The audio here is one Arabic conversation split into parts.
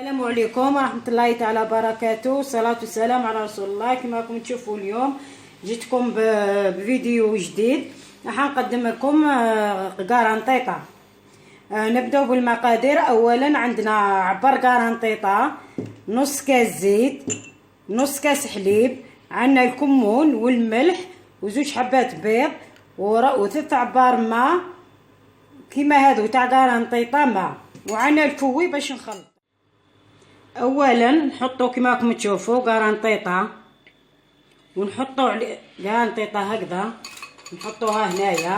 السلام عليكم ورحمة الله تعالى وبركاته. الصلاة والسلام على رسول الله. كما راكم تشوفوا اليوم جيتكم بفيديو جديد راح نقدم لكم قرنطيطة. نبداو بالمقادير. اولا عندنا عبر قرنطيطة، نص كاس زيت، نص كاس حليب، عندنا الكمون والملح وزوج حبات بيض وثلاث عبار ماء كيما هادو تاع قرنطيطة ماء، وعندنا الكوي باش نخلط. اولا نحطو كيما راكم تشوفوا قرنطيطة ونحطو على قرنطيطة هكذا نحطوها هنايا،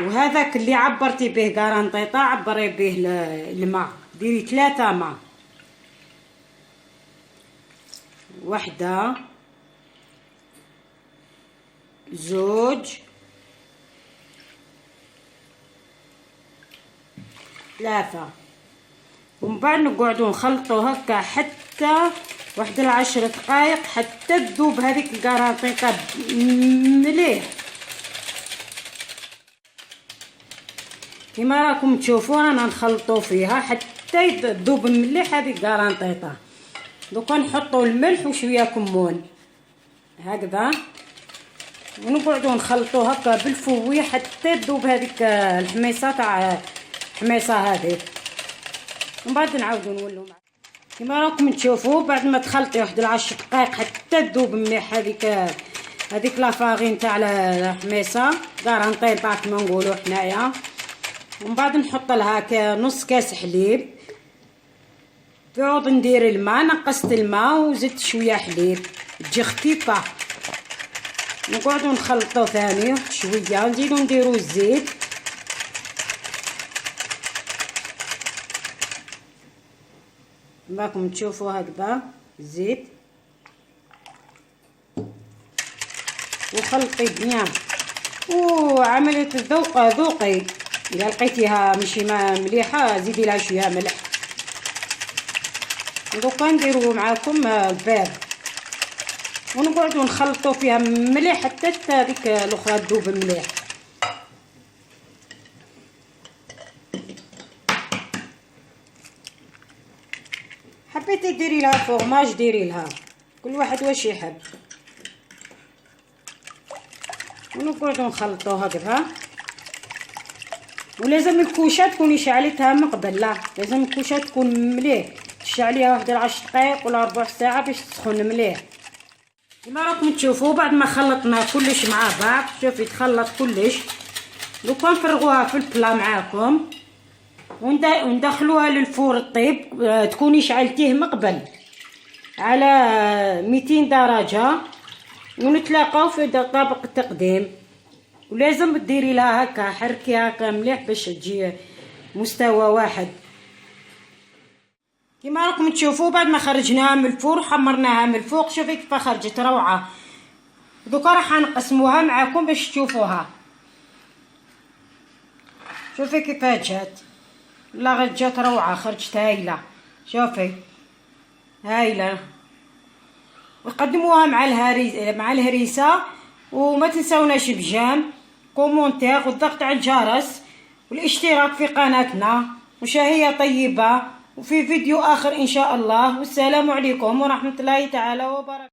وهذاك اللي عبرتي به قرنطيطة عبري به الماء، ديري 3 ماء، وحدة زوج 3، ومن بعد نقعدو نخلطو هكا حتى واحد 10 دقائق حتى تذوب هذيك القرنطيطة مليح. كما راكم تشوفوا رانا نخلطو فيها حتى تذوب مليح هذيك القرنطيطة. دوكا نحطو الملح وشويه كمون هكذا ونقعدو نخلطو هكا بالفوي حتى تذوب هذيك الحميصه تاع الحميصه هذيك، ومن بعد نعاودو نولو. كما راكم تشوفوا بعد ما تخلطي واحد 10 دقائق حتى تذوب مليح هذيك لافارين تاع الحميصه قرنطيطه كما نقولوا حنايا، ومن بعد نحط لها نص كاس حليب، تعود ندير الماء، نقصت الماء وزدت شويه حليب تجي خفيفه، نقعدو نخلطو ثاني شويه، نزيدو نديرو الزيت راكم تشوفوا هكذا الزيت، وخلطي بنيان وعمليه الذوق ذوقي، اذا لقيتيها ماشي مليحه زيدي لها شويه ملح. دوكا نديرو معاكم البيض ونقعدو نخلطو فيها مليح حتى هذيك الاخرى تذوب مليح. حبيتي ديري لها فورماج ديري لها، كل واحد واش يحب. ونقعدو نخلطو هكذا، ولازم الكوشه تكوني شعلتها من قبل، لا لازم الكوشه تكون مليح تشعليها واحد 10 دقائق ولا ربع ساعه باش تسخن مليح. كما راكم تشوفوا بعد ما خلطنا كلش مع بعض، شوفي تخلط كلش، دوكا نفرغوها في البلا معاكم وندخلوها للفور الطيب، تكوني شعلتيه مقبل على 200 درجه، ونتلاقاو في طبق التقديم. ولازم تديري لها هكا حركيها هكا مليح باش تجي مستوى واحد. كما راكم تشوفوا بعد ما خرجناها من الفور حمرناها من الفوق، شوفي كيف خرجت روعه. دوكا راح نقسموها معاكم باش تشوفوها، شوفي كيف جات، لا جات روعه، خرجت هايله، شوفي هايله. وقدموها مع الهريسه، وما تنساوناش بجام كومونتير والضغط على الجرس والاشتراك في قناتنا، وشهية طيبة، وفي فيديو آخر إن شاء الله. والسلام عليكم ورحمة الله تعالى وبركاته.